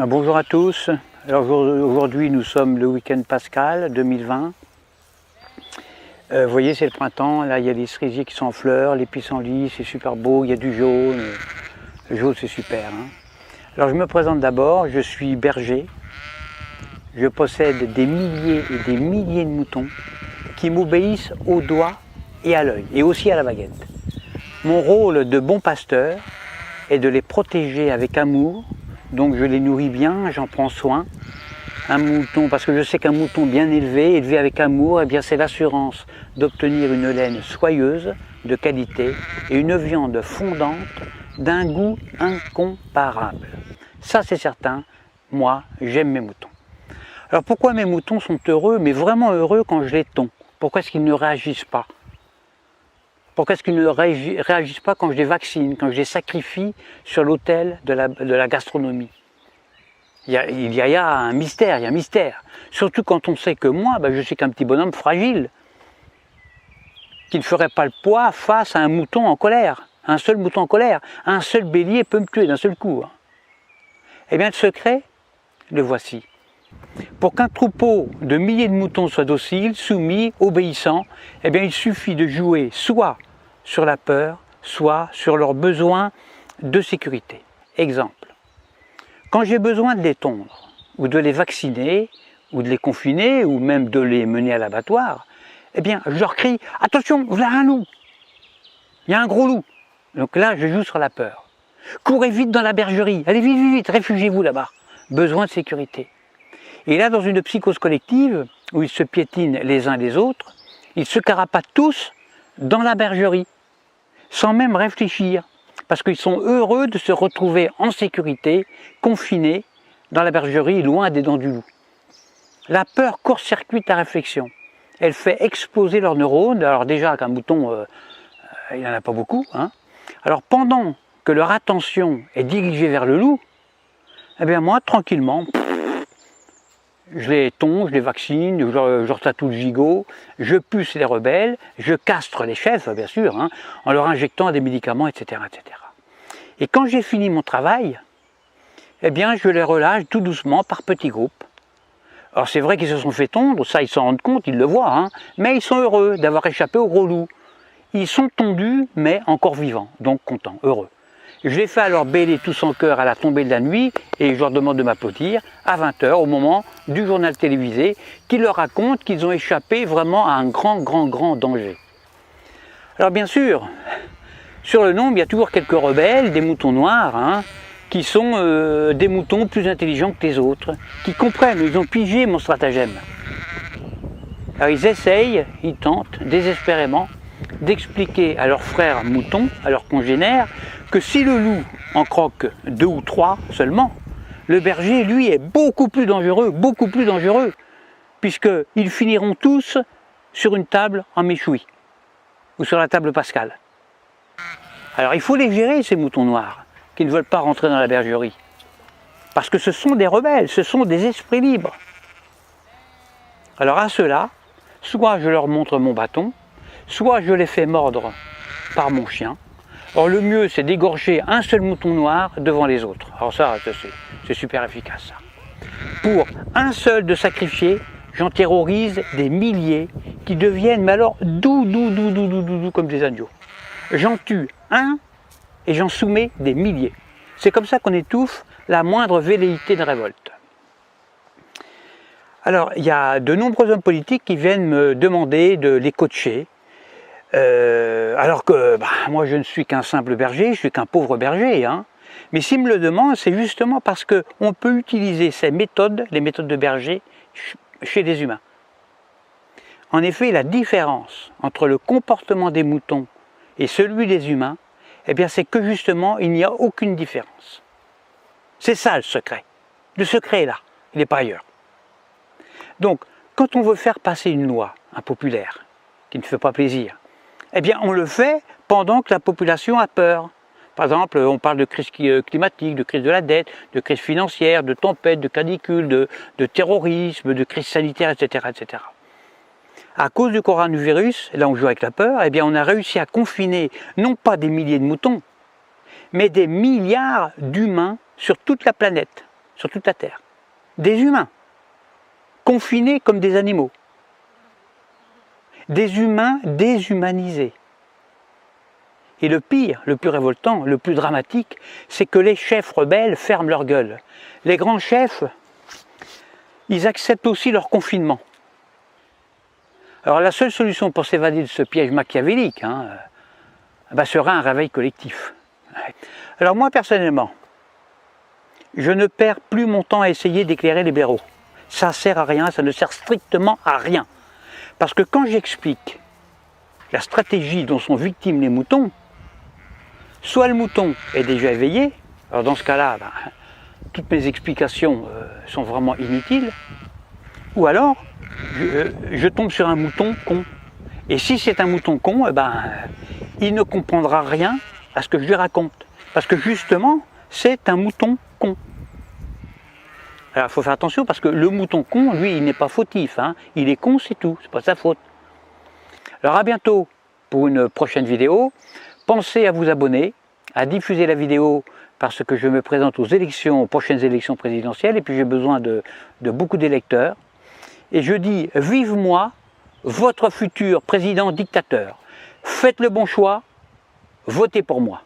Bonjour à tous. Alors aujourd'hui nous sommes le week-end pascal 2020. Vous voyez, c'est le printemps, là il y a les cerisiers qui sont en fleurs, les pissenlits, c'est super beau, il y a du jaune. Le jaune c'est super. Alors je me présente d'abord, je suis berger. Je possède des milliers et des milliers de moutons qui m'obéissent au doigt et à l'œil, et aussi à la baguette. Mon rôle de bon pasteur est de les protéger avec amour. Donc je les nourris bien, j'en prends soin. Un mouton, parce que je sais qu'un mouton bien élevé, élevé avec amour, eh bien c'est l'assurance d'obtenir une laine soyeuse, de qualité, et une viande fondante d'un goût incomparable. Ça c'est certain, moi j'aime mes moutons. Alors pourquoi mes moutons sont heureux, mais vraiment heureux quand je les tonds? Pourquoi est-ce qu'ils ne réagissent pas? Pourquoi est-ce qu'ils ne réagissent pas quand je les vaccine, quand je les sacrifie sur l'autel de la gastronomie? Il y a un mystère, il y a un mystère. Surtout quand on sait que moi, je suis qu'un petit bonhomme fragile, qui ne ferait pas le poids face à un mouton en colère. Un seul mouton en colère, un seul bélier peut me tuer d'un seul coup. Eh bien le secret, le voici. Pour qu'un troupeau de milliers de moutons soit docile, soumis, obéissant, eh bien il suffit de jouer soit sur la peur, soit sur leurs besoins de sécurité. Exemple, quand j'ai besoin de les tondre, ou de les vacciner, ou de les confiner, ou même de les mener à l'abattoir, eh bien je leur crie « Attention, voilà un loup ! Il y a un gros loup !» Donc là, je joue sur la peur. « Courez vite dans la bergerie, allez vite, vite, vite, réfugiez-vous là-bas !» Besoin de sécurité. Et là, dans une psychose collective, où ils se piétinent les uns les autres, ils se carapatent tous dans la bergerie, sans même réfléchir, parce qu'ils sont heureux de se retrouver en sécurité, confinés dans la bergerie, loin des dents du loup. La peur court-circuite la réflexion. Elle fait exploser leurs neurones. Alors déjà, qu'un mouton, il n'y en a pas beaucoup. Alors pendant que leur attention est dirigée vers le loup, eh bien moi, tranquillement, je les tonds, je les vaccine, je leur tatoue le gigot, je puce les rebelles, je castre les chefs, bien sûr, en leur injectant des médicaments, etc., etc. Et quand j'ai fini mon travail, eh bien, je les relâche tout doucement par petits groupes. Alors c'est vrai qu'ils se sont fait tondre, ça ils s'en rendent compte, ils le voient, mais ils sont heureux d'avoir échappé au gros loup. Ils sont tondus, mais encore vivants, donc contents, heureux. Je les fais alors bêler tous en chœur à la tombée de la nuit et je leur demande de m'applaudir à 20 h au moment du journal télévisé qui leur raconte qu'ils ont échappé vraiment à un grand danger. Alors bien sûr, sur le nombre, il y a toujours quelques rebelles, des moutons noirs, qui sont des moutons plus intelligents que les autres, qui comprennent, ils ont pigé mon stratagème. Alors ils essayent, ils tentent désespérément d'expliquer à leurs frères moutons, à leurs congénères, que si le loup en croque 2 ou 3 seulement, le berger, lui, est beaucoup plus dangereux, puisqu'ils finiront tous sur une table en méchoui, ou sur la table pascale. Alors il faut les gérer, ces moutons noirs, qui ne veulent pas rentrer dans la bergerie, parce que ce sont des rebelles, ce sont des esprits libres. Alors à ceux-là, soit je leur montre mon bâton, soit je les fais mordre par mon chien. Or le mieux c'est d'égorger un seul mouton noir devant les autres. Alors ça, c'est super efficace ça. Pour un seul de sacrifié, j'en terrorise des milliers qui deviennent, mais alors doux comme des agneaux. J'en tue un et j'en soumets des milliers. C'est comme ça qu'on étouffe la moindre velléité de révolte. Alors il y a de nombreux hommes politiques qui viennent me demander de les coacher. Alors que moi je ne suis qu'un simple berger, je suis qu'un pauvre berger. Mais s'ils me le demandent, c'est justement parce qu'on peut utiliser ces méthodes, les méthodes de berger, chez les humains. En effet, la différence entre le comportement des moutons et celui des humains, eh bien c'est que justement il n'y a aucune différence. C'est ça le secret. Le secret est là, il n'est pas ailleurs. Donc, quand on veut faire passer une loi impopulaire, qui ne fait pas plaisir, eh bien on le fait pendant que la population a peur. Par exemple, on parle de crise climatique, de crise de la dette, de crise financière, de tempête, de canicule, de terrorisme, de crise sanitaire, etc., etc. À cause du coronavirus, là on joue avec la peur, eh bien on a réussi à confiner non pas des milliers de moutons, mais des milliards d'humains sur toute la planète. sur toute la Terre. Des humains, confinés comme des animaux. Des humains déshumanisés. Et le pire, le plus révoltant, le plus dramatique, c'est que les chefs rebelles ferment leur gueule. Les grands chefs, ils acceptent aussi leur confinement. Alors la seule solution pour s'évader de ce piège machiavélique serait un réveil collectif. Alors moi personnellement, je ne perds plus mon temps à essayer d'éclairer les blaireaux. Ça ne sert à rien, ça ne sert strictement à rien. Parce que quand j'explique la stratégie dont sont victimes les moutons, soit le mouton est déjà éveillé, alors dans ce cas-là, toutes mes explications sont vraiment inutiles, ou alors je tombe sur un mouton con. Et si c'est un mouton con, il ne comprendra rien à ce que je lui raconte. Parce que justement, c'est un mouton con. Alors il faut faire attention parce que le mouton con, lui, il n'est pas fautif. Il est con, c'est tout, c'est pas sa faute. Alors à bientôt pour une prochaine vidéo. Pensez à vous abonner, à diffuser la vidéo parce que je me présente aux prochaines élections présidentielles et puis j'ai besoin de beaucoup d'électeurs. Et je dis, vive moi, votre futur président dictateur. Faites le bon choix, votez pour moi.